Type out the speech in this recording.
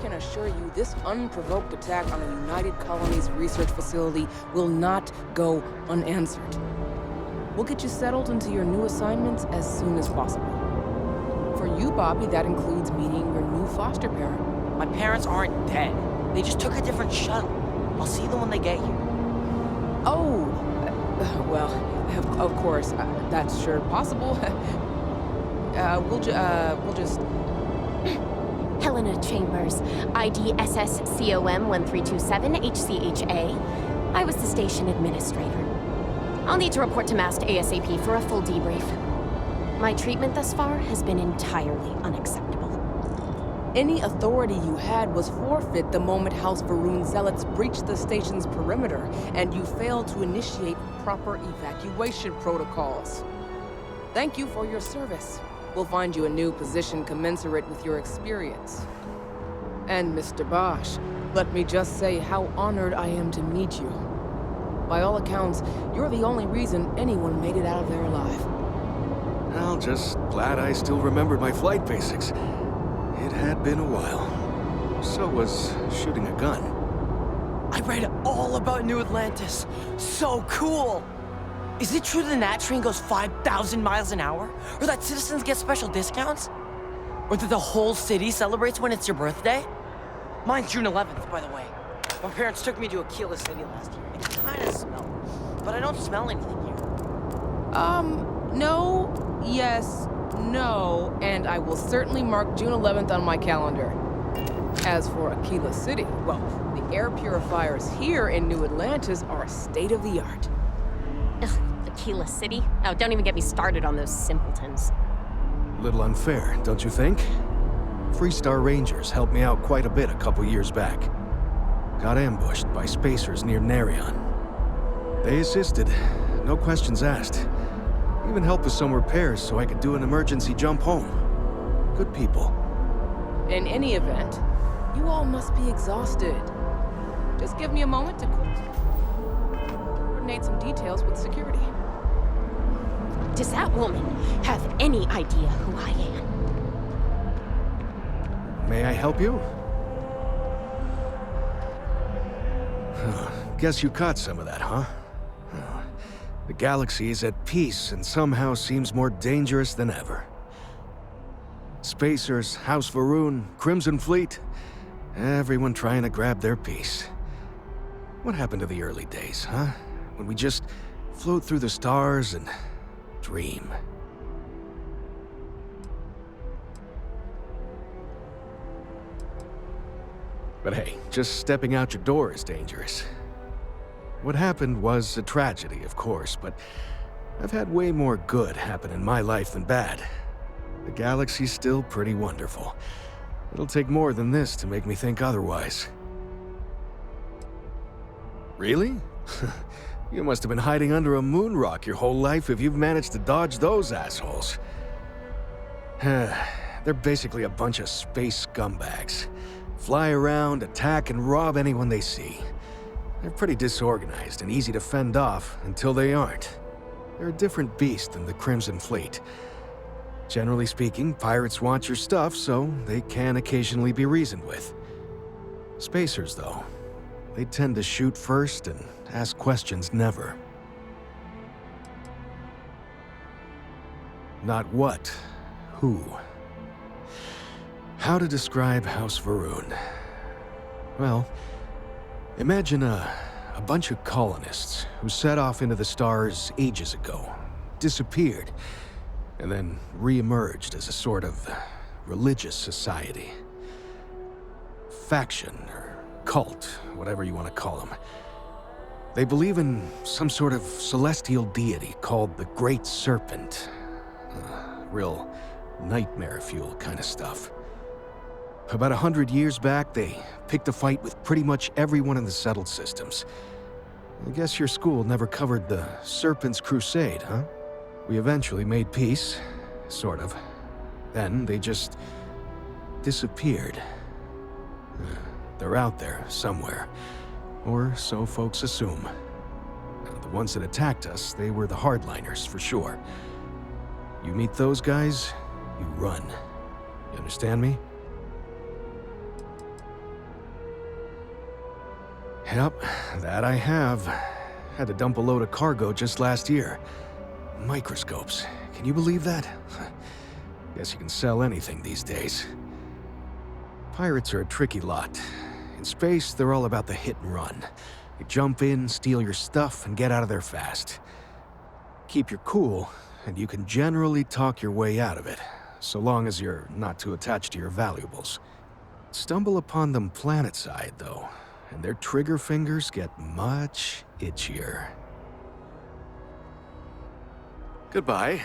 can assure you this unprovoked attack on a United Colonies research facility will not go unanswered. We'll get you settled into your new assignments as soon as possible. For you, Bobby, that includes meeting your new foster parent. My parents aren't dead. They just took a different shuttle. I'll see them when they get here. Oh, well, of course, that's sure possible. We'll just... Helena Chambers, ID SSCOM 1327 HCHA. I was the station administrator. I'll need to report to Mast ASAP for a full debrief. My treatment thus far has been entirely unacceptable. Any authority you had was forfeit the moment House Varun zealots breached the station's perimeter, and you failed to initiate proper evacuation protocols. Thank you for your service. We'll find you a new position commensurate with your experience. And Mr. Bosch, let me just say how honored I am to meet you. By all accounts, you're the only reason anyone made it out of there alive. Well, just glad I still remembered my flight basics. It had been a while. So was shooting a gun. I read all about New Atlantis. So cool! Is it true the Nat train goes 5,000 miles an hour? Or that citizens get special discounts? Or that the whole city celebrates when it's your birthday? Mine's June 11th, by the way. My parents took me to Aquila City last year. It kinda smelled, but I don't smell anything here. No, yes, no, and I will certainly mark June 11th on my calendar. As for Aquila City, well, the air purifiers here in New Atlantis are state-of-the-art. Ugh, Aquila City? Oh, don't even get me started on those simpletons. A little unfair, don't you think? Freestar Rangers helped me out quite a bit a couple years back. Got ambushed by spacers near Narion. They assisted, no questions asked. Even helped with some repairs so I could do an emergency jump home. Good people. In any event, you all must be exhausted. Just give me a moment to coordinate some details with security. Does that woman have any idea who I am? May I help you? Guess you caught some of that, huh? The galaxy is at peace and somehow seems more dangerous than ever. Spacers, House Varun, Crimson Fleet, everyone trying to grab their piece. What happened to the early days, huh? When we just float through the stars and dream. But hey, just stepping out your door is dangerous. What happened was a tragedy, of course, but I've had way more good happen in my life than bad. The galaxy's still pretty wonderful. It'll take more than this to make me think otherwise. Really? You must have been hiding under a moon rock your whole life if you've managed to dodge those assholes. They're basically a bunch of space scumbags. Fly around, attack, and rob anyone they see. They're pretty disorganized and easy to fend off until they aren't. They're a different beast than the Crimson Fleet. Generally speaking, pirates want your stuff, so they can occasionally be reasoned with. Spacers, though, they tend to shoot first and ask questions never. Not what, who. How to describe House Varun? Well, imagine a bunch of colonists who set off into the stars ages ago, disappeared, and then re-emerged as a sort of religious society. Faction, or cult, whatever you want to call them. They believe in some sort of celestial deity called the Great Serpent. Real nightmare fuel kind of stuff. About 100 years back, they picked a fight with pretty much everyone in the settled systems. I guess your school never covered the Serpent's Crusade, huh? We eventually made peace, sort of. Then they just disappeared. They're out there somewhere, or so folks assume. The ones that attacked us, they were the hardliners, for sure. You meet those guys, you run. You understand me? Yep, that I have. Had to dump a load of cargo just last year. Microscopes. Can you believe that? Guess you can sell anything these days. Pirates are a tricky lot. In space, they're all about the hit and run. You jump in, steal your stuff, and get out of there fast. Keep your cool, and you can generally talk your way out of it, so long as you're not too attached to your valuables. Stumble upon them planetside, though, and their trigger fingers get much itchier. Goodbye.